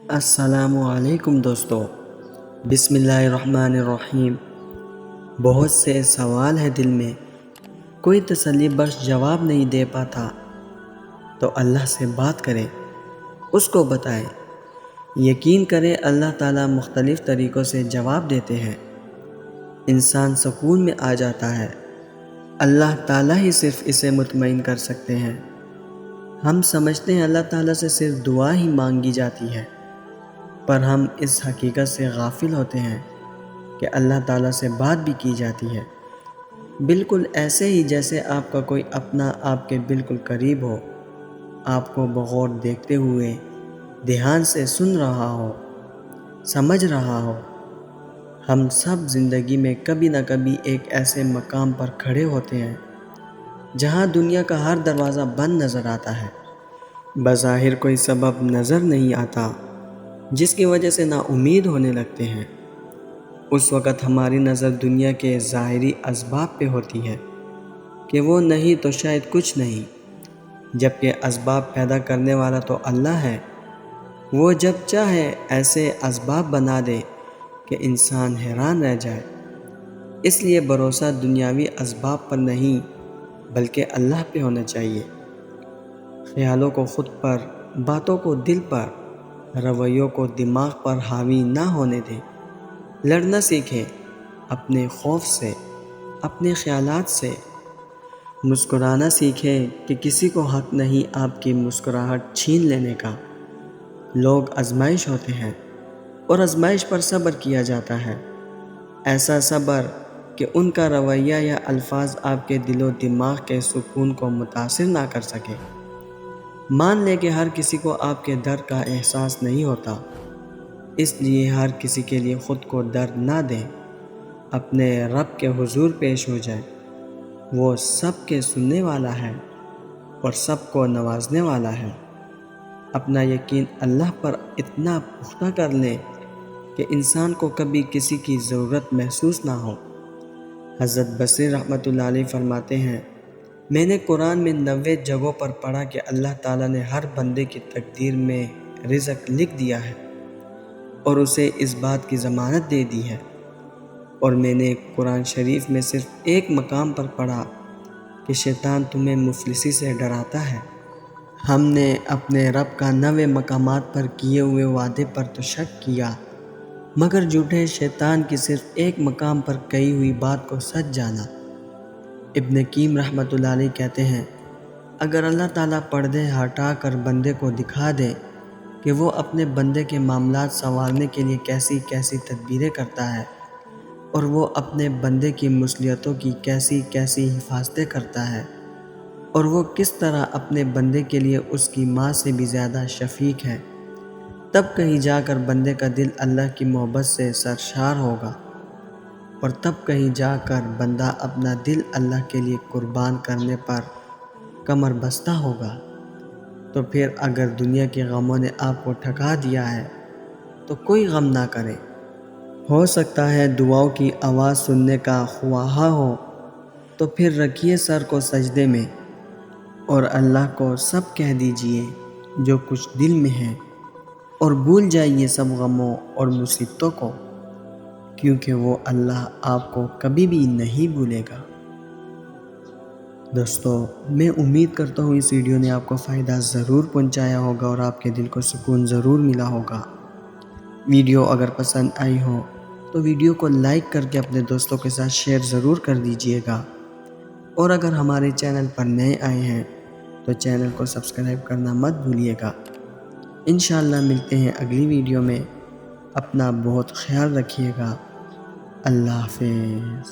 السلام علیکم دوستو، بسم اللہ الرحمن الرحیم۔ بہت سے سوال ہے دل میں، کوئی تسلی بخش جواب نہیں دے پاتا، تو اللہ سے بات کرے، اس کو بتائے۔ یقین کرے اللہ تعالیٰ مختلف طریقوں سے جواب دیتے ہیں، انسان سکون میں آ جاتا ہے۔ اللہ تعالیٰ ہی صرف اسے مطمئن کر سکتے ہیں۔ ہم سمجھتے ہیں اللہ تعالیٰ سے صرف دعا ہی مانگی جاتی ہے، پر ہم اس حقیقت سے غافل ہوتے ہیں کہ اللہ تعالیٰ سے بات بھی کی جاتی ہے، بالکل ایسے ہی جیسے آپ کا کوئی اپنا آپ کے بالکل قریب ہو، آپ کو بغور دیکھتے ہوئے دھیان سے سن رہا ہو، سمجھ رہا ہو۔ ہم سب زندگی میں کبھی نہ کبھی ایک ایسے مقام پر کھڑے ہوتے ہیں جہاں دنیا کا ہر دروازہ بند نظر آتا ہے، بظاہر کوئی سبب نظر نہیں آتا جس کی وجہ سے نا امید ہونے لگتے ہیں۔ اس وقت ہماری نظر دنیا کے ظاہری اسباب پہ ہوتی ہے کہ وہ نہیں تو شاید کچھ نہیں، جبکہ اسباب پیدا کرنے والا تو اللہ ہے۔ وہ جب چاہے ایسے اسباب بنا دے کہ انسان حیران رہ جائے۔ اس لیے بھروسہ دنیاوی اسباب پر نہیں بلکہ اللہ پہ ہونا چاہیے۔ خیالوں کو خود پر، باتوں کو دل پر، رویوں کو دماغ پر حاوی نہ ہونے دیں۔ لڑنا سیکھیں اپنے خوف سے، اپنے خیالات سے۔ مسکرانا سیکھیں کہ کسی کو حق نہیں آپ کی مسکراہٹ چھین لینے کا۔ لوگ آزمائش ہوتے ہیں اور آزمائش پر صبر کیا جاتا ہے، ایسا صبر کہ ان کا رویہ یا الفاظ آپ کے دل و دماغ کے سکون کو متاثر نہ کر سکے۔ مان لیں کہ ہر کسی کو آپ کے درد کا احساس نہیں ہوتا، اس لیے ہر کسی کے لیے خود کو درد نہ دیں، اپنے رب کے حضور پیش ہو جائیں۔ وہ سب کے سننے والا ہے اور سب کو نوازنے والا ہے۔ اپنا یقین اللہ پر اتنا پختہ کر لیں کہ انسان کو کبھی کسی کی ضرورت محسوس نہ ہو۔ حضرت بصیر رحمۃ اللہ علیہ فرماتے ہیں، میں نے قرآن میں 90 جگہوں پر پڑھا کہ اللہ تعالیٰ نے ہر بندے کی تقدیر میں رزق لکھ دیا ہے اور اسے اس بات کی ضمانت دے دی ہے، اور میں نے قرآن شریف میں صرف ایک مقام پر پڑھا کہ شیطان تمہیں مفلسی سے ڈراتا ہے۔ ہم نے اپنے رب کا 90 مقامات پر کیے ہوئے وعدے پر تو شک کیا، مگر جھوٹے شیطان کی صرف ایک مقام پر کہی ہوئی بات کو سچ جانا۔ ابن قیم رحمۃ اللہ علیہ کہتے ہیں، اگر اللہ تعالیٰ پردے ہٹا کر بندے کو دکھا دے کہ وہ اپنے بندے کے معاملات سنوارنے کے لیے کیسی کیسی تدبیریں کرتا ہے، اور وہ اپنے بندے کی مصلحتوں کی کیسی کیسی حفاظتیں کرتا ہے، اور وہ کس طرح اپنے بندے کے لیے اس کی ماں سے بھی زیادہ شفیق ہے، تب کہیں جا کر بندے کا دل اللہ کی محبت سے سرشار ہوگا، اور تب کہیں جا کر بندہ اپنا دل اللہ کے لیے قربان کرنے پر کمر بستہ ہوگا۔ تو پھر اگر دنیا کے غموں نے آپ کو ٹھکا دیا ہے تو کوئی غم نہ کرے۔ ہو سکتا ہے دعاؤں کی آواز سننے کا خواہاں ہو، تو پھر رکھیے سر کو سجدے میں اور اللہ کو سب کہہ دیجئے جو کچھ دل میں ہے، اور بھول جائیے سب غموں اور مصیبتوں کو، کیونکہ وہ اللہ آپ کو کبھی بھی نہیں بھولے گا۔ دوستو، میں امید کرتا ہوں اس ویڈیو نے آپ کو فائدہ ضرور پہنچایا ہوگا اور آپ کے دل کو سکون ضرور ملا ہوگا۔ ویڈیو اگر پسند آئی ہو تو ویڈیو کو لائک کر کے اپنے دوستوں کے ساتھ شیئر ضرور کر دیجئے گا، اور اگر ہمارے چینل پر نئے آئے ہیں تو چینل کو سبسکرائب کرنا مت بھولیے گا۔ انشاءاللہ ملتے ہیں اگلی ویڈیو میں۔ اپنا بہت خیال رکھیے گا۔ اللہ حافظ۔